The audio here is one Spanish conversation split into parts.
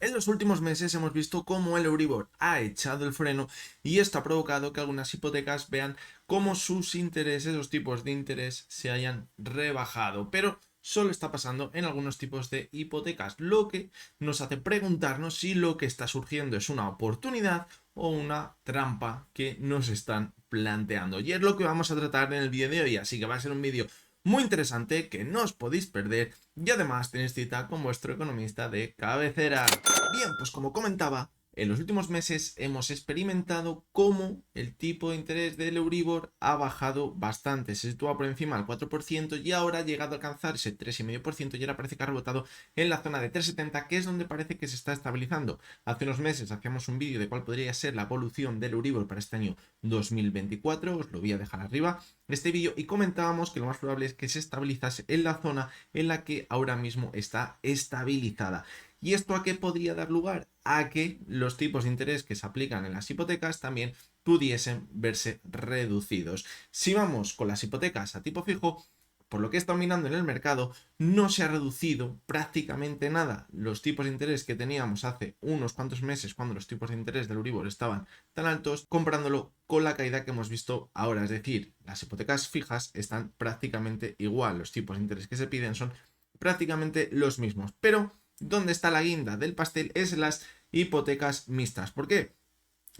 En los últimos meses hemos visto cómo el Euribor ha echado el freno y esto ha provocado que algunas hipotecas vean cómo sus intereses, los tipos de interés, se hayan rebajado. Pero solo está pasando en algunos tipos de hipotecas, lo que nos hace preguntarnos si lo que está surgiendo es una oportunidad o una trampa que nos están planteando. Y es lo que vamos a tratar en el vídeo de hoy, así que va a ser un vídeo muy interesante que no os podéis perder y además tenéis cita con vuestro economista de cabecera. Bien, pues como comentaba, en los últimos meses hemos experimentado cómo el tipo de interés del Euribor ha bajado bastante. Se sitúa por encima del 4% y ahora ha llegado a alcanzar ese 3,5% y ahora parece que ha rebotado en la zona de 3,70, que es donde parece que se está estabilizando. Hace unos meses hacíamos un vídeo de cuál podría ser la evolución del Euribor para este año 2024, os lo voy a dejar arriba este vídeo, y comentábamos que lo más probable es que se estabilizase en la zona en la que ahora mismo está estabilizada. ¿Y esto a qué podría dar lugar? A que los tipos de interés que se aplican en las hipotecas también pudiesen verse reducidos. Si vamos con las hipotecas a tipo fijo, por lo que está mirando en el mercado, no se ha reducido prácticamente nada los tipos de interés que teníamos hace unos cuantos meses, cuando los tipos de interés del Euribor estaban tan altos, comparándolo con la caída que hemos visto ahora. Es decir, las hipotecas fijas están prácticamente igual, los tipos de interés que se piden son prácticamente los mismos. Pero donde está la guinda del pastel es las hipotecas mixtas. ¿Por qué?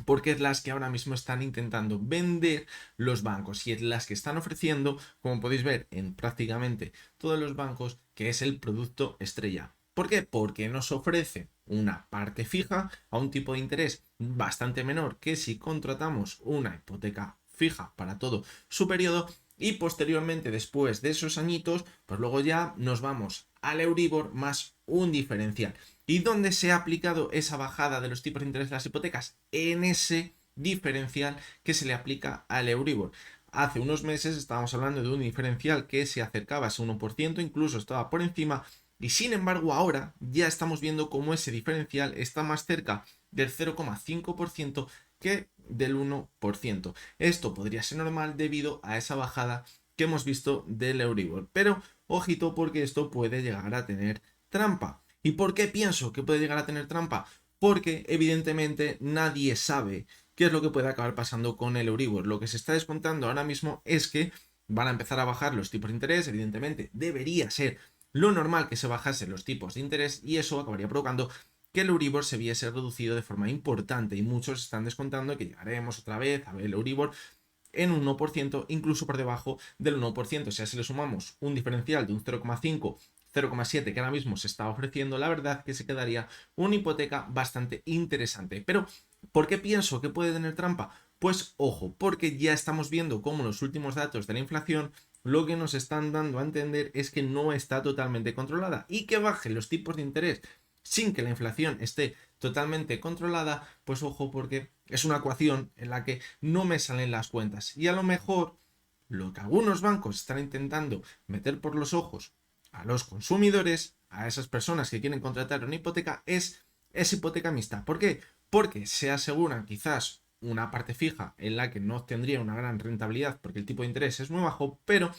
Porque es las que ahora mismo están intentando vender los bancos y es las que están ofreciendo, como podéis ver en prácticamente todos los bancos, que es el producto estrella. ¿Por qué? Porque nos ofrece una parte fija a un tipo de interés bastante menor que si contratamos una hipoteca fija para todo su periodo, y posteriormente, después de esos añitos, pues luego ya nos vamos al Euribor más un diferencial. ¿Y dónde se ha aplicado esa bajada de los tipos de interés de las hipotecas? En ese diferencial que se le aplica al Euribor. Hace unos meses estábamos hablando de un diferencial que se acercaba a ese 1%, incluso estaba por encima, y sin embargo ahora ya estamos viendo cómo ese diferencial está más cerca del 0,5% que del 1%. Esto podría ser normal debido a esa bajada que hemos visto del Euribor, pero ojito, porque esto puede llegar a tener trampa. ¿Y por qué pienso que puede llegar a tener trampa? Porque evidentemente nadie sabe qué es lo que puede acabar pasando con el Euribor. Lo que se está descontando ahora mismo es que van a empezar a bajar los tipos de interés. Evidentemente debería ser lo normal que se bajasen los tipos de interés y eso acabaría provocando que el Euribor se viese reducido de forma importante, y muchos están descontando que llegaremos otra vez a ver el Euribor en un 1%, incluso por debajo del 1%. O sea, si le sumamos un diferencial de un 0,5, 0,7 que ahora mismo se está ofreciendo, la verdad que se quedaría una hipoteca bastante interesante. Pero, ¿por qué pienso que puede tener trampa? Pues ojo, porque ya estamos viendo cómo los últimos datos de la inflación lo que nos están dando a entender es que no está totalmente controlada, y que bajen los tipos de interés sin que la inflación esté totalmente controlada, pues ojo, porque es una ecuación en la que no me salen las cuentas. Y a lo mejor lo que algunos bancos están intentando meter por los ojos a los consumidores, a esas personas que quieren contratar una hipoteca, es hipoteca mixta. ¿Por qué? Porque se aseguran quizás una parte fija en la que no tendría una gran rentabilidad porque el tipo de interés es muy bajo, pero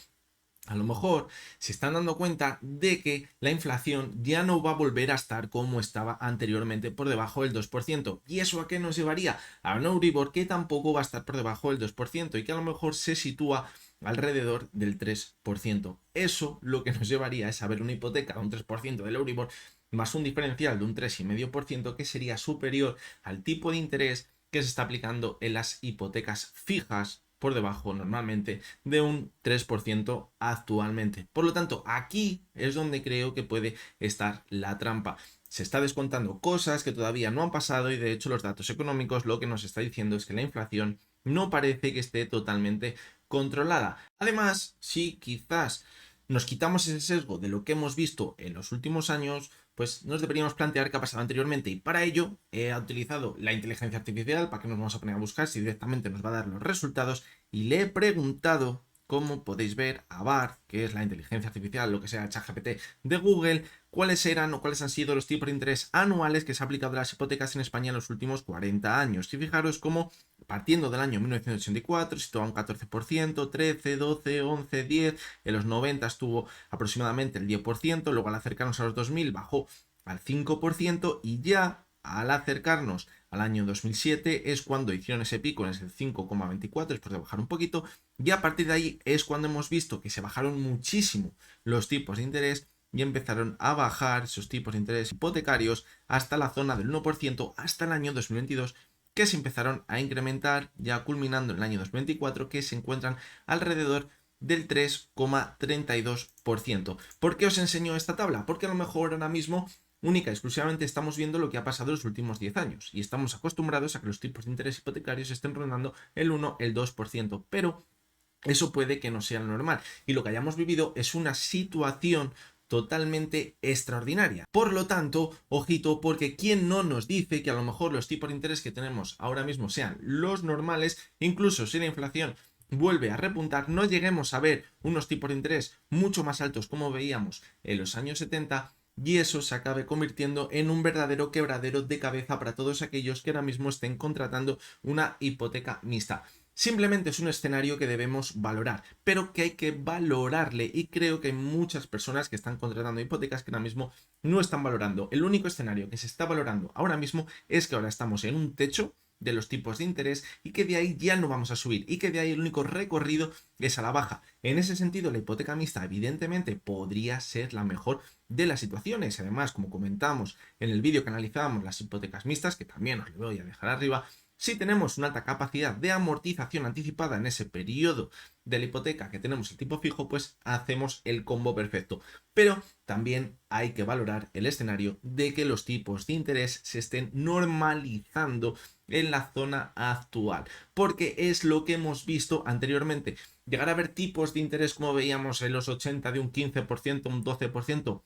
a lo mejor se están dando cuenta de que la inflación ya no va a volver a estar como estaba anteriormente, por debajo del 2%. ¿Y eso a qué nos llevaría? A un Euribor que tampoco va a estar por debajo del 2% y que a lo mejor se sitúa alrededor del 3%. Eso lo que nos llevaría es a ver una hipoteca de un 3% del Euribor más un diferencial de un 3,5%, que sería superior al tipo de interés que se está aplicando en las hipotecas fijas, por debajo normalmente de un 3% actualmente. Por lo tanto, aquí es donde creo que puede estar la trampa. Se está descontando cosas que todavía no han pasado, y de hecho los datos económicos lo que nos está diciendo es que la inflación no parece que esté totalmente controlada. Además, si quizás nos quitamos ese sesgo de lo que hemos visto en los últimos años, pues nos deberíamos plantear qué ha pasado anteriormente, y para ello he utilizado la inteligencia artificial. ¿Para qué nos vamos a poner a buscar si directamente nos va a dar los resultados? Y le he preguntado, como podéis ver, a Bard, que es la inteligencia artificial, lo que sea, ChatGPT de Google, cuáles eran o cuáles han sido los tipos de interés anuales que se ha aplicado a las hipotecas en España en los últimos 40 años. Y fijaros cómo, partiendo del año 1984, situaba un 14%, 13, 12, 11, 10, en los 90 estuvo aproximadamente el 10%, luego al acercarnos a los 2000 bajó al 5% y ya al acercarnos al año 2007 es cuando hicieron ese pico en el 5,24 después de bajar un poquito, y a partir de ahí es cuando hemos visto que se bajaron muchísimo los tipos de interés y empezaron a bajar esos tipos de interés hipotecarios hasta la zona del 1% hasta el año 2022, que se empezaron a incrementar, ya culminando en el año 2024, que se encuentran alrededor del 3,32%. ¿Por qué os enseño esta tabla? Porque a lo mejor ahora mismo única y exclusivamente estamos viendo lo que ha pasado en los últimos 10 años y estamos acostumbrados a que los tipos de interés hipotecarios estén rondando el 1, el 2%, pero eso puede que no sea lo normal y lo que hayamos vivido es una situación totalmente extraordinaria. Por lo tanto, ojito, porque ¿quién no nos dice que a lo mejor los tipos de interés que tenemos ahora mismo sean los normales, incluso si la inflación vuelve a repuntar, no lleguemos a ver unos tipos de interés mucho más altos como veíamos en los años 70 y eso se acabe convirtiendo en un verdadero quebradero de cabeza para todos aquellos que ahora mismo estén contratando una hipoteca mixta? Simplemente es un escenario que debemos valorar, pero que hay que valorarle y creo que hay muchas personas que están contratando hipotecas que ahora mismo no están valorando. El único escenario que se está valorando ahora mismo es que ahora estamos en un techo de los tipos de interés y que de ahí ya no vamos a subir y que de ahí el único recorrido es a la baja. En ese sentido, la hipoteca mixta evidentemente podría ser la mejor de las situaciones. Además, como comentamos en el vídeo que analizábamos las hipotecas mixtas, que también os lo voy a dejar arriba, si tenemos una alta capacidad de amortización anticipada en ese periodo de la hipoteca que tenemos el tipo fijo, pues hacemos el combo perfecto. Pero también hay que valorar el escenario de que los tipos de interés se estén normalizando en la zona actual, porque es lo que hemos visto anteriormente. Llegar a ver tipos de interés como veíamos en los 80 de un 15%, un 12%,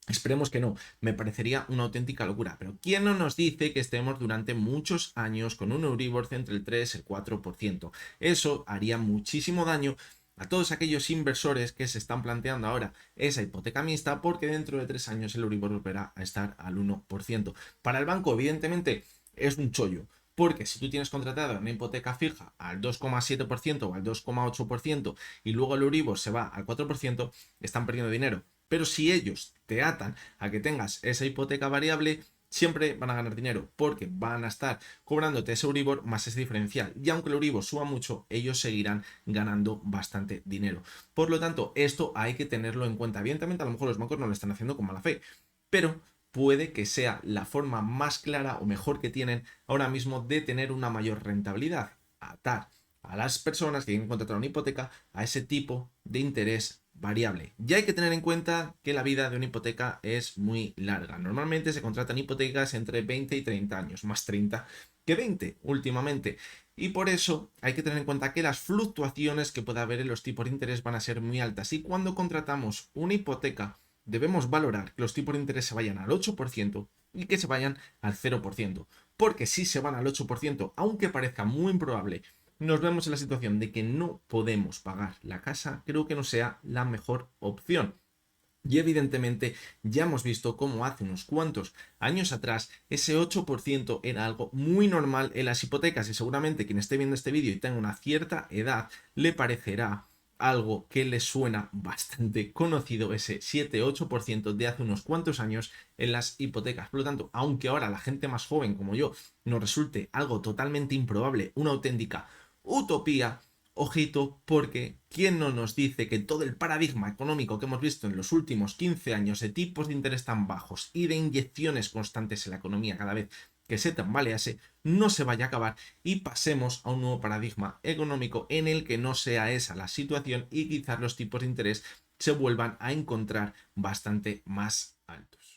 esperemos que no, me parecería una auténtica locura, pero ¿quién no nos dice que estemos durante muchos años con un Euribor entre el 3 y el 4%? Eso haría muchísimo daño a todos aquellos inversores que se están planteando ahora esa hipoteca mixta, porque dentro de 3 años el Euribor volverá a estar al 1%. Para el banco, evidentemente, es un chollo, porque si tú tienes contratada una hipoteca fija al 2,7% o al 2,8% y luego el Euribor se va al 4%, están perdiendo dinero. Pero si ellos te atan a que tengas esa hipoteca variable, siempre van a ganar dinero porque van a estar cobrándote ese Euribor más ese diferencial. Y aunque el Euribor suba mucho, ellos seguirán ganando bastante dinero. Por lo tanto, esto hay que tenerlo en cuenta. Evidentemente, a lo mejor los bancos no lo están haciendo con mala fe, pero puede que sea la forma más clara o mejor que tienen ahora mismo de tener una mayor rentabilidad. Atar a las personas que quieren contratar una hipoteca a ese tipo de interés variable. Ya hay que tener en cuenta que la vida de una hipoteca es muy larga. Normalmente se contratan hipotecas entre 20 y 30 años, más 30 que 20 últimamente. Y por eso hay que tener en cuenta que las fluctuaciones que pueda haber en los tipos de interés van a ser muy altas. Y cuando contratamos una hipoteca, debemos valorar que los tipos de interés se vayan al 8% y que se vayan al 0%. Porque si se van al 8%, aunque parezca muy improbable, nos vemos en la situación de que no podemos pagar la casa, creo que no sea la mejor opción. Y evidentemente ya hemos visto cómo hace unos cuantos años atrás ese 8% era algo muy normal en las hipotecas y seguramente quien esté viendo este vídeo y tenga una cierta edad le parecerá algo que le suena bastante conocido, ese 7-8% de hace unos cuantos años en las hipotecas. Por lo tanto, aunque ahora la gente más joven como yo nos resulte algo totalmente improbable, una auténtica utopía, ojito, porque ¿quién no nos dice que todo el paradigma económico que hemos visto en los últimos 15 años de tipos de interés tan bajos y de inyecciones constantes en la economía cada vez que se tambalease, no se vaya a acabar y pasemos a un nuevo paradigma económico en el que no sea esa la situación y quizás los tipos de interés se vuelvan a encontrar bastante más altos?